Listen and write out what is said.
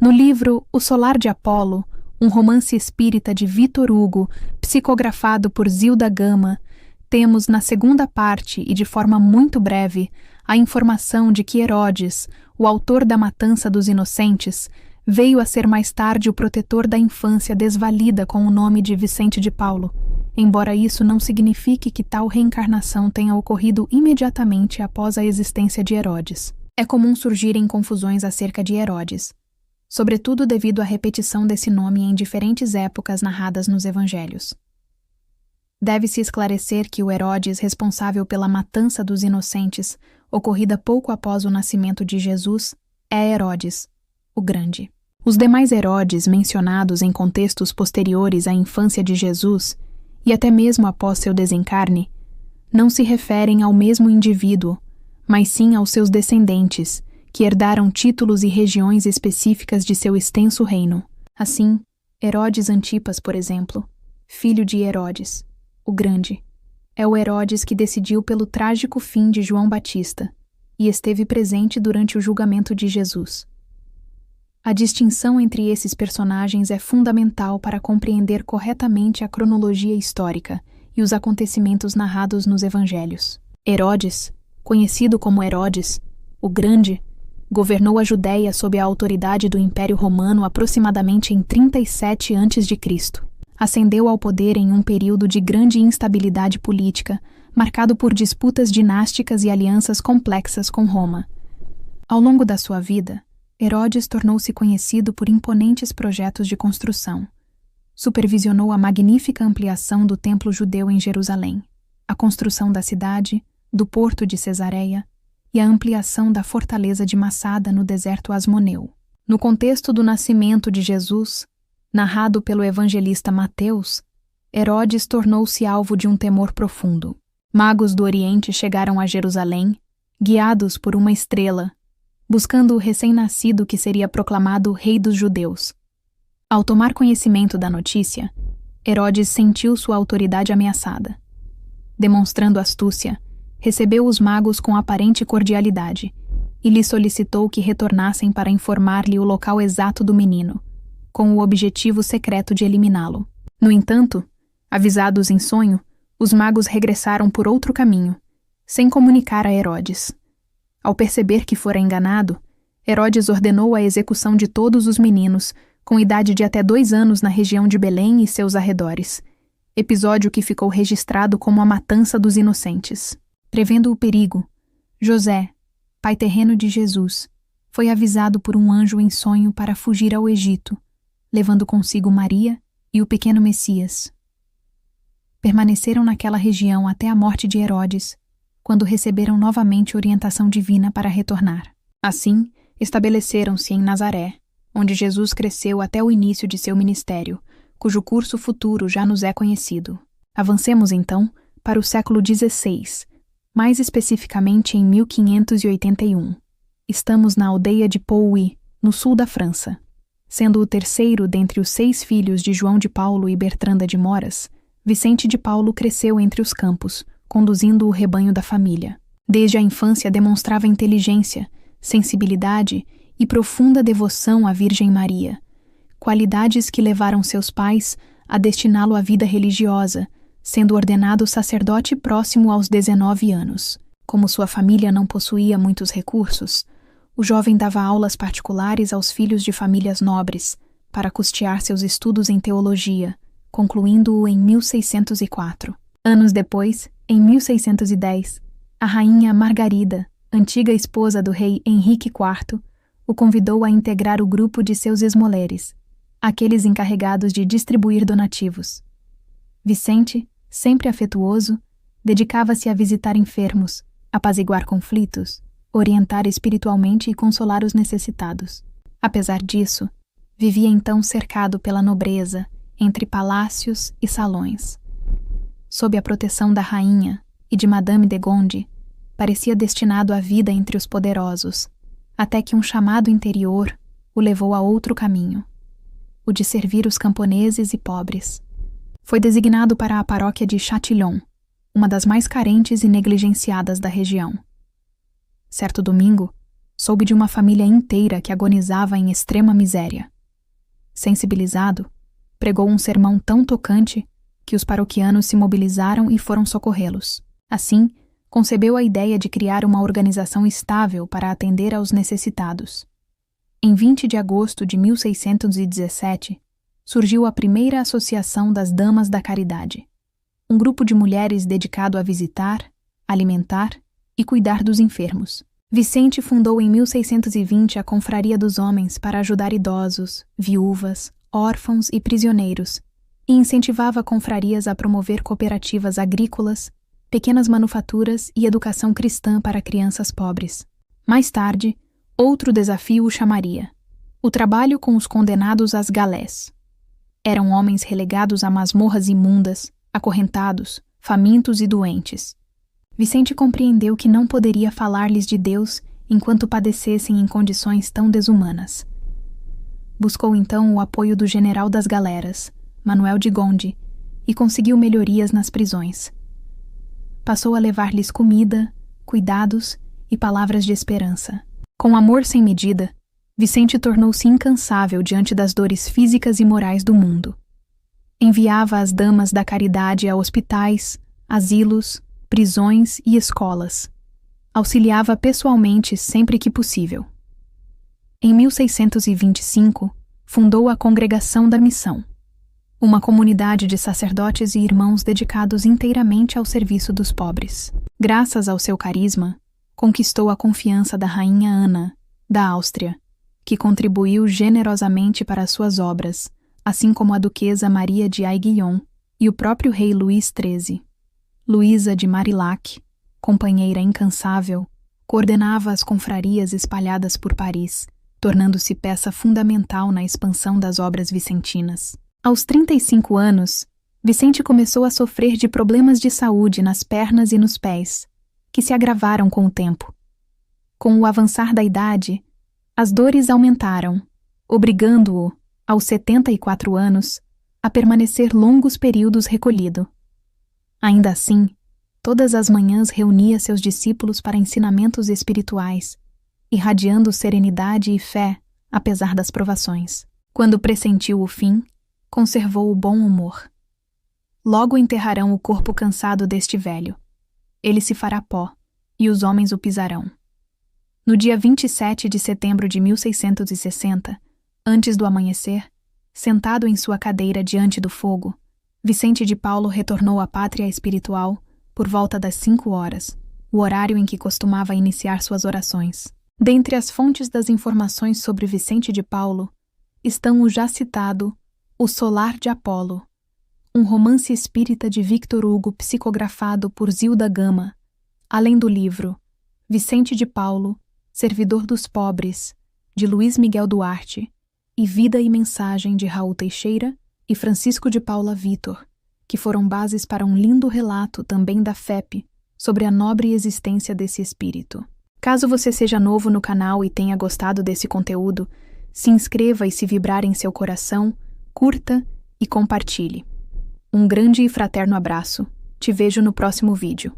No livro O Solar de Apolo, um romance espírita de Victor Hugo, psicografado por Zilda Gama, temos na segunda parte e de forma muito breve a informação de que Herodes, o autor da matança dos inocentes, veio a ser mais tarde o protetor da infância desvalida com o nome de Vicente de Paulo, embora isso não signifique que tal reencarnação tenha ocorrido imediatamente após a existência de Herodes. É comum surgirem confusões acerca de Herodes, sobretudo devido à repetição desse nome em diferentes épocas narradas nos evangelhos. Deve-se esclarecer que o Herodes responsável pela matança dos inocentes, ocorrida pouco após o nascimento de Jesus, é Herodes, o Grande. Os demais Herodes mencionados em contextos posteriores à infância de Jesus, e até mesmo após seu desencarne, não se referem ao mesmo indivíduo, mas sim aos seus descendentes, que herdaram títulos e regiões específicas de seu extenso reino. Assim, Herodes Antipas, por exemplo, filho de Herodes, o Grande, é o Herodes que decidiu pelo trágico fim de João Batista e esteve presente durante o julgamento de Jesus. A distinção entre esses personagens é fundamental para compreender corretamente a cronologia histórica e os acontecimentos narrados nos evangelhos. Herodes, conhecido como Herodes, o Grande, governou a Judéia sob a autoridade do Império Romano aproximadamente em 37 a.C. Ascendeu ao poder em um período de grande instabilidade política, marcado por disputas dinásticas e alianças complexas com Roma. Ao longo da sua vida, Herodes tornou-se conhecido por imponentes projetos de construção. Supervisionou a magnífica ampliação do templo judeu em Jerusalém, a construção da cidade, do porto de Cesareia e a ampliação da fortaleza de Massada no deserto Asmoneu. No contexto do nascimento de Jesus, narrado pelo evangelista Mateus, Herodes tornou-se alvo de um temor profundo. Magos do Oriente chegaram a Jerusalém, guiados por uma estrela, buscando o recém-nascido que seria proclamado rei dos judeus. Ao tomar conhecimento da notícia, Herodes sentiu sua autoridade ameaçada. Demonstrando astúcia, recebeu os magos com aparente cordialidade e lhes solicitou que retornassem para informar-lhe o local exato do menino, com o objetivo secreto de eliminá-lo. No entanto, avisados em sonho, os magos regressaram por outro caminho, sem comunicar a Herodes. Ao perceber que fora enganado, Herodes ordenou a execução de todos os meninos, com idade de até 2 anos na região de Belém e seus arredores, episódio que ficou registrado como a matança dos inocentes. Prevendo o perigo, José, pai terreno de Jesus, foi avisado por um anjo em sonho para fugir ao Egito, levando consigo Maria e o pequeno Messias. Permaneceram naquela região até a morte de Herodes, quando receberam novamente orientação divina para retornar. Assim, estabeleceram-se em Nazaré, onde Jesus cresceu até o início de seu ministério, cujo curso futuro já nos é conhecido. Avancemos, então, para o século XVI, mais especificamente em 1581. Estamos na aldeia de Pouilly, no sul da França. Sendo o terceiro dentre os 6 filhos de João de Paulo e Bertranda de Moras, Vicente de Paulo cresceu entre os campos, conduzindo o rebanho da família. Desde a infância demonstrava inteligência, sensibilidade e profunda devoção à Virgem Maria, qualidades que levaram seus pais a destiná-lo à vida religiosa, sendo ordenado sacerdote próximo aos 19 anos. Como sua família não possuía muitos recursos, o jovem dava aulas particulares aos filhos de famílias nobres, para custear seus estudos em teologia, concluindo-o em 1604. Anos depois, em 1610, a rainha Margarida, antiga esposa do rei Henrique IV, o convidou a integrar o grupo de seus esmoleres, aqueles encarregados de distribuir donativos. Vicente, sempre afetuoso, dedicava-se a visitar enfermos, apaziguar conflitos, orientar espiritualmente e consolar os necessitados. Apesar disso, vivia então cercado pela nobreza, entre palácios e salões. Sob a proteção da rainha e de Madame de Gonde, parecia destinado à vida entre os poderosos, até que um chamado interior o levou a outro caminho, o de servir os camponeses e pobres. Foi designado para a paróquia de Châtillon, uma das mais carentes e negligenciadas da região. Certo domingo, soube de uma família inteira que agonizava em extrema miséria. Sensibilizado, pregou um sermão tão tocante que os paroquianos se mobilizaram e foram socorrê-los. Assim, concebeu a ideia de criar uma organização estável para atender aos necessitados. Em 20 de agosto de 1617, surgiu a primeira Associação das Damas da Caridade, um grupo de mulheres dedicado a visitar, alimentar e cuidar dos enfermos. Vicente fundou em 1620 a Confraria dos Homens para ajudar idosos, viúvas, órfãos e prisioneiros, e incentivava confrarias a promover cooperativas agrícolas, pequenas manufaturas e educação cristã para crianças pobres. Mais tarde, outro desafio o chamaria: o trabalho com os condenados às galés. Eram homens relegados a masmorras imundas, acorrentados, famintos e doentes. Vicente compreendeu que não poderia falar-lhes de Deus enquanto padecessem em condições tão desumanas. Buscou então o apoio do general das galeras, Manuel de Gondi, e conseguiu melhorias nas prisões. Passou a levar-lhes comida, cuidados e palavras de esperança. Com amor sem medida, Vicente tornou-se incansável diante das dores físicas e morais do mundo. Enviava as damas da caridade a hospitais, asilos, prisões e escolas. Auxiliava pessoalmente sempre que possível. Em 1625, fundou a Congregação da Missão, uma comunidade de sacerdotes e irmãos dedicados inteiramente ao serviço dos pobres. Graças ao seu carisma, conquistou a confiança da rainha Ana, da Áustria, que contribuiu generosamente para suas obras, assim como a duquesa Maria de Aiguillon e o próprio rei Luís XIII. Luísa de Marillac, companheira incansável, coordenava as confrarias espalhadas por Paris, tornando-se peça fundamental na expansão das obras vicentinas. Aos 35 anos, Vicente começou a sofrer de problemas de saúde nas pernas e nos pés, que se agravaram com o tempo. Com o avançar da idade, as dores aumentaram, obrigando-o, aos 74 anos, a permanecer longos períodos recolhido. Ainda assim, todas as manhãs reunia seus discípulos para ensinamentos espirituais, irradiando serenidade e fé, apesar das provações. Quando pressentiu o fim, conservou o bom humor. Logo enterrarão o corpo cansado deste velho. Ele se fará pó, e os homens o pisarão. No dia 27 de setembro de 1660, antes do amanhecer, sentado em sua cadeira diante do fogo, Vicente de Paulo retornou à pátria espiritual por volta das 5 horas, o horário em que costumava iniciar suas orações. Dentre as fontes das informações sobre Vicente de Paulo, estão o já citado O Solar de Apolo, um romance espírita de Victor Hugo psicografado por Zilda Gama, além do livro Vicente de Paulo, Servidor dos Pobres, de Luiz Miguel Duarte, e Vida e Mensagem de Raul Teixeira e Francisco de Paula Vitor, que foram bases para um lindo relato também da FEP sobre a nobre existência desse espírito. Caso você seja novo no canal e tenha gostado desse conteúdo, se inscreva e, se vibrar em seu coração, curta e compartilhe. Um grande e fraterno abraço. Te vejo no próximo vídeo.